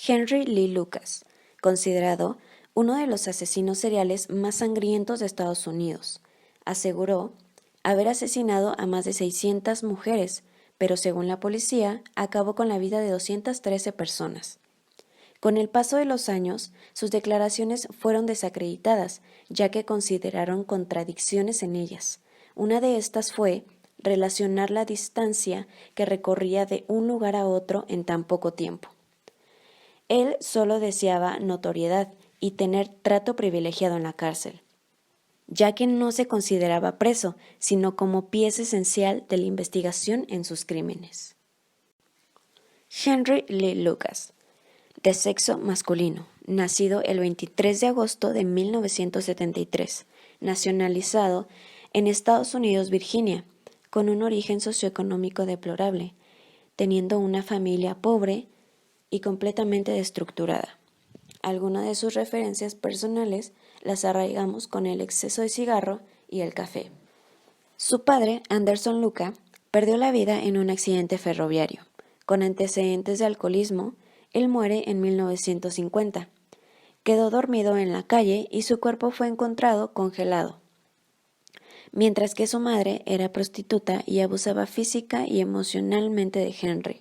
Henry Lee Lucas, considerado uno de los asesinos seriales más sangrientos de Estados Unidos, aseguró haber asesinado a más de 600 mujeres, pero según la policía, acabó con la vida de 213 personas. Con el paso de los años, sus declaraciones fueron desacreditadas, ya que consideraron contradicciones en ellas. Una de estas fue relacionar la distancia que recorría de un lugar a otro en tan poco tiempo. Él solo deseaba notoriedad y tener trato privilegiado en la cárcel, ya que no se consideraba preso, sino como pieza esencial de la investigación en sus crímenes. Henry Lee Lucas, de sexo masculino, nacido el 23 de agosto de 1973, nacionalizado en Estados Unidos, Virginia, con un origen socioeconómico deplorable, teniendo una familia pobre y completamente desestructurada. Algunas de sus referencias personales las arraigamos con el exceso de cigarro y el café. Su padre, Anderson Luca, perdió la vida en un accidente ferroviario. Con antecedentes de alcoholismo, él muere en 1950. Quedó dormido en la calle y su cuerpo fue encontrado congelado, mientras que su madre era prostituta y abusaba física y emocionalmente de Henry.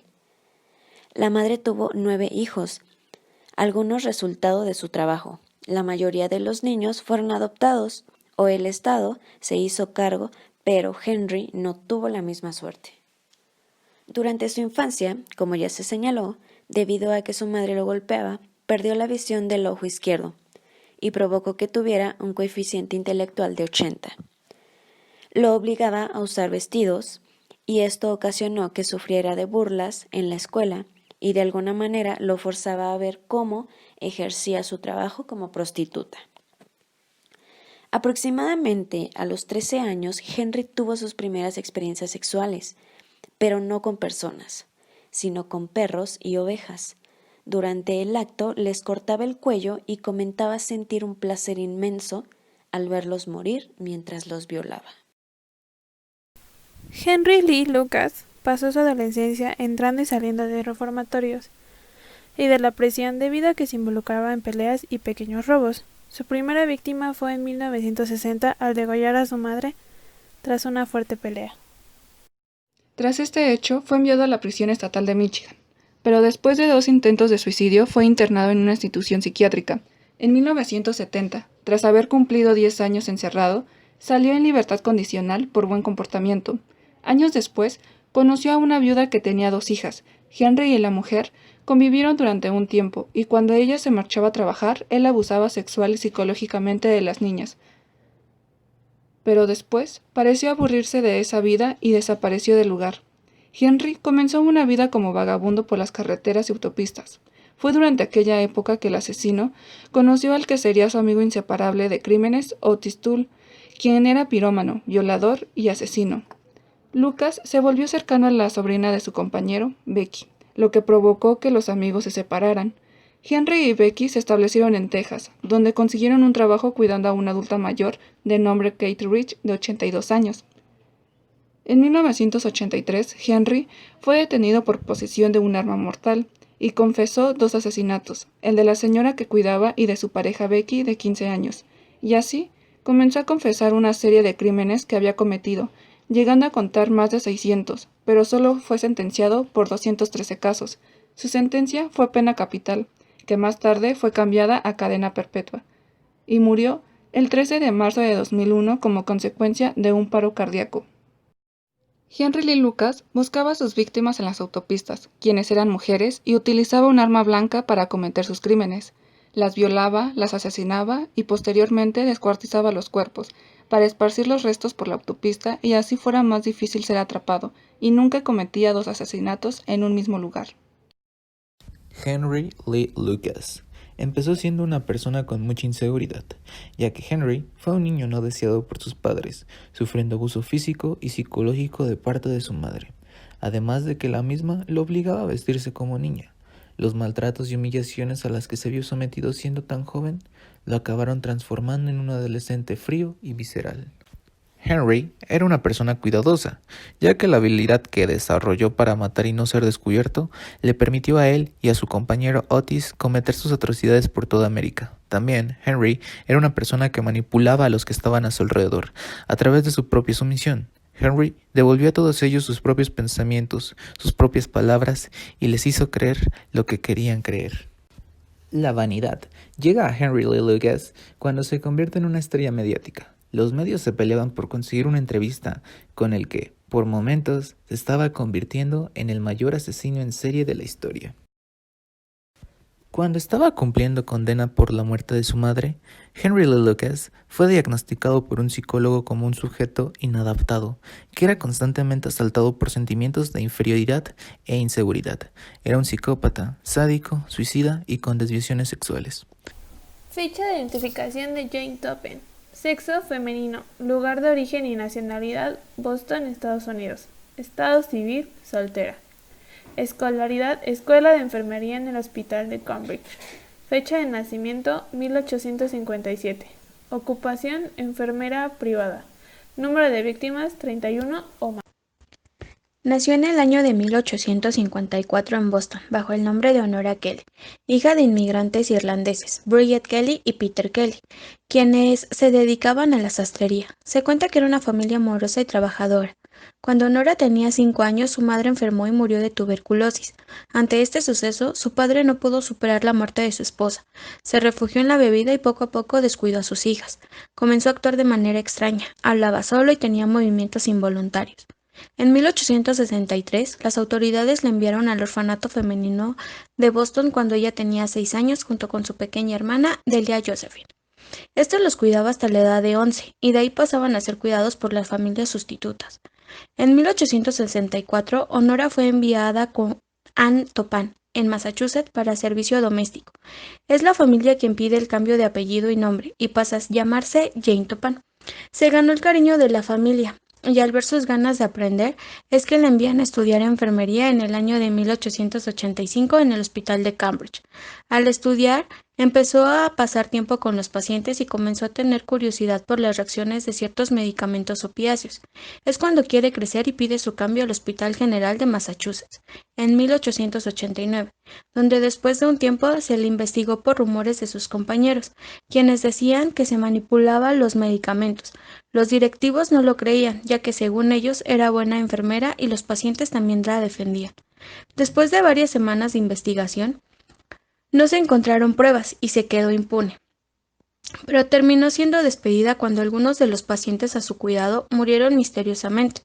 La madre tuvo 9 hijos, algunos resultado de su trabajo. La mayoría de los niños fueron adoptados o el Estado se hizo cargo, pero Henry no tuvo la misma suerte. Durante su infancia, como ya se señaló, debido a que su madre lo golpeaba, perdió la visión del ojo izquierdo y provocó que tuviera un coeficiente intelectual de 80. Lo obligaba a usar vestidos y esto ocasionó que sufriera de burlas en la escuela y de alguna manera lo forzaba a ver cómo ejercía su trabajo como prostituta. Aproximadamente a los 13 años, Henry tuvo sus primeras experiencias sexuales, pero no con personas, sino con perros y ovejas. Durante el acto les cortaba el cuello y comentaba sentir un placer inmenso al verlos morir mientras los violaba. Henry Lee Lucas pasó su adolescencia entrando y saliendo de reformatorios y de la prisión debido a que se involucraba en peleas y pequeños robos. Su primera víctima fue en 1960 al degollar a su madre tras una fuerte pelea. Tras este hecho, fue enviado a la prisión estatal de Michigan, pero después de 2 intentos de suicidio fue internado en una institución psiquiátrica. En 1970, tras haber cumplido 10 años encerrado, salió en libertad condicional por buen comportamiento. Años después, conoció a una viuda que tenía 2 hijas. Henry y la mujer convivieron durante un tiempo, y cuando ella se marchaba a trabajar, él abusaba sexual y psicológicamente de las niñas. Pero después pareció aburrirse de esa vida y desapareció del lugar. Henry comenzó una vida como vagabundo por las carreteras y autopistas. Fue durante aquella época que el asesino conoció al que sería su amigo inseparable de crímenes, Otis Toole, quien era pirómano, violador y asesino. Lucas se volvió cercano a la sobrina de su compañero, Becky, lo que provocó que los amigos se separaran. Henry y Becky se establecieron en Texas, donde consiguieron un trabajo cuidando a una adulta mayor de nombre Kate Rich, de 82 años. En 1983, Henry fue detenido por posesión de un arma mortal y confesó 2 asesinatos, el de la señora que cuidaba y de su pareja Becky, de 15 años, y así comenzó a confesar una serie de crímenes que había cometido, llegando a contar más de 600, pero solo fue sentenciado por 213 casos. Su sentencia fue pena capital, que más tarde fue cambiada a cadena perpetua, y murió el 13 de marzo de 2001 como consecuencia de un paro cardíaco. Henry Lee Lucas buscaba a sus víctimas en las autopistas, quienes eran mujeres, y utilizaba un arma blanca para cometer sus crímenes. Las violaba, las asesinaba y posteriormente descuartizaba los cuerpos, para esparcir los restos por la autopista y así fuera más difícil ser atrapado, y nunca cometía 2 asesinatos en un mismo lugar. Henry Lee Lucas empezó siendo una persona con mucha inseguridad, ya que Henry fue un niño no deseado por sus padres, sufriendo abuso físico y psicológico de parte de su madre, además de que la misma lo obligaba a vestirse como niña. Los maltratos y humillaciones a las que se vio sometido siendo tan joven lo acabaron transformando en un adolescente frío y visceral. Henry era una persona cuidadosa, ya que la habilidad que desarrolló para matar y no ser descubierto le permitió a él y a su compañero Otis cometer sus atrocidades por toda América. También, Henry era una persona que manipulaba a los que estaban a su alrededor, a través de su propia sumisión. Henry devolvió a todos ellos sus propios pensamientos, sus propias palabras, y les hizo creer lo que querían creer. La vanidad llega a Henry Lee Lucas cuando se convierte en una estrella mediática. Los medios se peleaban por conseguir una entrevista con el que, por momentos, se estaba convirtiendo en el mayor asesino en serie de la historia. Cuando estaba cumpliendo condena por la muerte de su madre, Henry Lee Lucas fue diagnosticado por un psicólogo como un sujeto inadaptado, que era constantemente asaltado por sentimientos de inferioridad e inseguridad. Era un psicópata, sádico, suicida y con desviaciones sexuales. Fecha de identificación de Jane Topen. Sexo femenino. Lugar de origen y nacionalidad: Boston, Estados Unidos. Estado civil: soltera. Escolaridad: Escuela de Enfermería en el Hospital de Cambridge. Fecha de nacimiento: 1857. Ocupación: enfermera privada. Número de víctimas: 31 o más. Nació en el año de 1854 en Boston, bajo el nombre de Honora Kelly, hija de inmigrantes irlandeses, Bridget Kelly y Peter Kelly, quienes se dedicaban a la sastrería. Se cuenta que era una familia amorosa y trabajadora. Cuando Honora tenía 5 años, su madre enfermó y murió de tuberculosis. Ante este suceso, su padre no pudo superar la muerte de su esposa. Se refugió en la bebida y poco a poco descuidó a sus hijas. Comenzó a actuar de manera extraña, hablaba solo y tenía movimientos involuntarios. En 1863, las autoridades la enviaron al orfanato femenino de Boston cuando ella tenía 6 años junto con su pequeña hermana, Delia Josephine. Estos los cuidaba hasta la edad de 11 y de ahí pasaban a ser cuidados por las familias sustitutas. En 1864, Honora fue enviada con Anne Topan, en Massachusetts, para servicio doméstico. Es la familia quien pide el cambio de apellido y nombre y pasa a llamarse Jane Topan. Se ganó el cariño de la familia, y al ver sus ganas de aprender, es que la envían a estudiar enfermería en el año de 1885 en el Hospital de Cambridge. Al estudiar, empezó a pasar tiempo con los pacientes y comenzó a tener curiosidad por las reacciones de ciertos medicamentos opiáceos. Es cuando quiere crecer y pide su cambio al Hospital General de Massachusetts, en 1889, donde después de un tiempo se le investigó por rumores de sus compañeros, quienes decían que se manipulaban los medicamentos. Los directivos no lo creían, ya que según ellos era buena enfermera y los pacientes también la defendían. Después de varias semanas de investigación, no se encontraron pruebas y se quedó impune. Pero terminó siendo despedida cuando algunos de los pacientes a su cuidado murieron misteriosamente.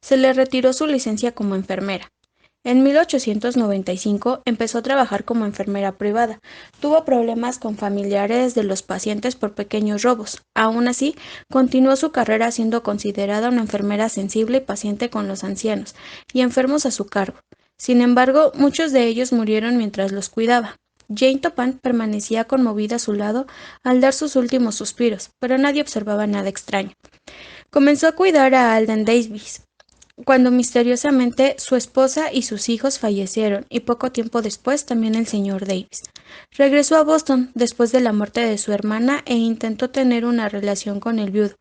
Se le retiró su licencia como enfermera. En 1895 empezó a trabajar como enfermera privada. Tuvo problemas con familiares de los pacientes por pequeños robos. Aún así, continuó su carrera siendo considerada una enfermera sensible y paciente con los ancianos y enfermos a su cargo. Sin embargo, muchos de ellos murieron mientras los cuidaba. Jane Topan permanecía conmovida a su lado al dar sus últimos suspiros, pero nadie observaba nada extraño. Comenzó a cuidar a Alden Davis, cuando misteriosamente su esposa y sus hijos fallecieron, y poco tiempo después también el señor Davis. Regresó a Boston después de la muerte de su hermana e intentó tener una relación con el viudo,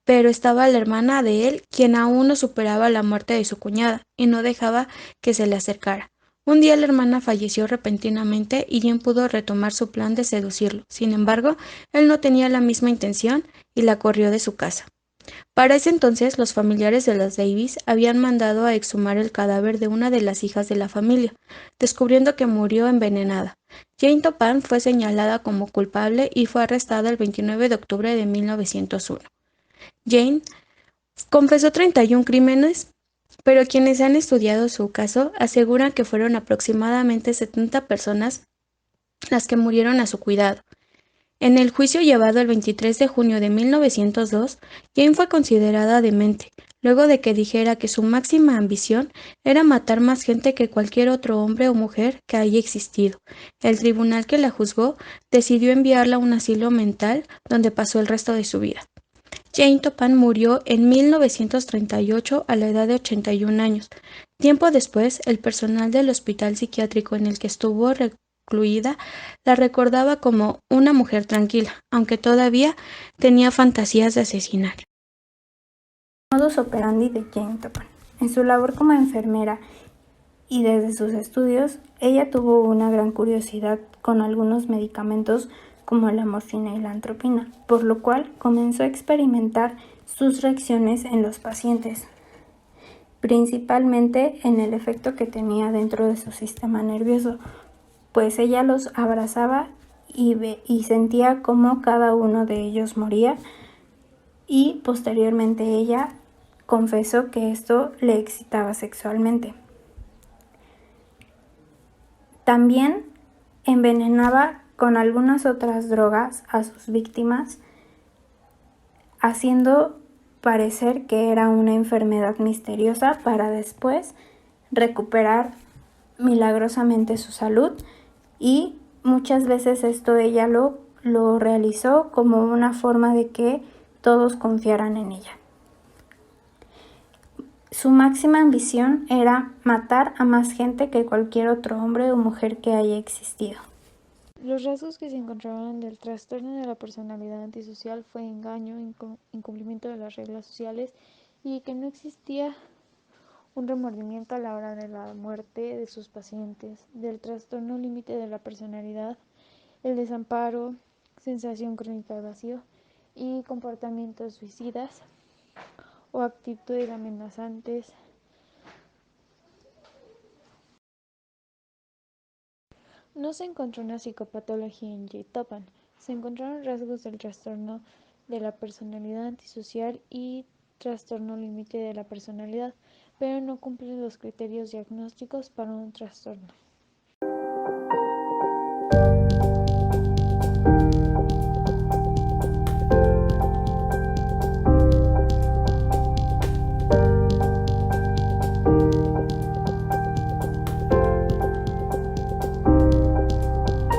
pero estaba la hermana de él, quien aún no superaba la muerte de su cuñada y no dejaba que se le acercara. Un día la hermana falleció repentinamente y Jane pudo retomar su plan de seducirlo. Sin embargo, él no tenía la misma intención y la corrió de su casa. Para ese entonces, los familiares de los Davis habían mandado a exhumar el cadáver de una de las hijas de la familia, descubriendo que murió envenenada. Jane Topan fue señalada como culpable y fue arrestada el 29 de octubre de 1901. Jane confesó 31 crímenes, pero quienes han estudiado su caso aseguran que fueron aproximadamente 70 personas las que murieron a su cuidado. En el juicio llevado el 23 de junio de 1902, Jane fue considerada demente, luego de que dijera que su máxima ambición era matar más gente que cualquier otro hombre o mujer que haya existido. El tribunal que la juzgó decidió enviarla a un asilo mental donde pasó el resto de su vida. Jane Topan murió en 1938 a la edad de 81 años. Tiempo después, el personal del hospital psiquiátrico en el que estuvo recluida la recordaba como una mujer tranquila, aunque todavía tenía fantasías de asesinar. Modus operandi de Jane Toppan. En su labor como enfermera y desde sus estudios, ella tuvo una gran curiosidad con algunos medicamentos como la morfina y la atropina, por lo cual comenzó a experimentar sus reacciones en los pacientes, principalmente en el efecto que tenía dentro de su sistema nervioso, pues ella los abrazaba y sentía cómo cada uno de ellos moría, y posteriormente ella confesó que esto le excitaba sexualmente. También envenenaba con algunas otras drogas a sus víctimas, haciendo parecer que era una enfermedad misteriosa para después recuperar milagrosamente su salud, y muchas veces esto ella lo realizó como una forma de que todos confiaran en ella. Su máxima ambición era matar a más gente que cualquier otro hombre o mujer que haya existido. Los rasgos que se encontraban del trastorno de la personalidad antisocial fue engaño, incumplimiento de las reglas sociales y que no existía un remordimiento a la hora de la muerte de sus pacientes. Del trastorno límite de la personalidad, el desamparo, sensación crónica de vacío y comportamientos suicidas o actitudes amenazantes. No se encontró una psicopatología en Jane Toppan. Se encontraron rasgos del trastorno de la personalidad antisocial y trastorno límite de la personalidad, pero no cumplen los criterios diagnósticos para un trastorno.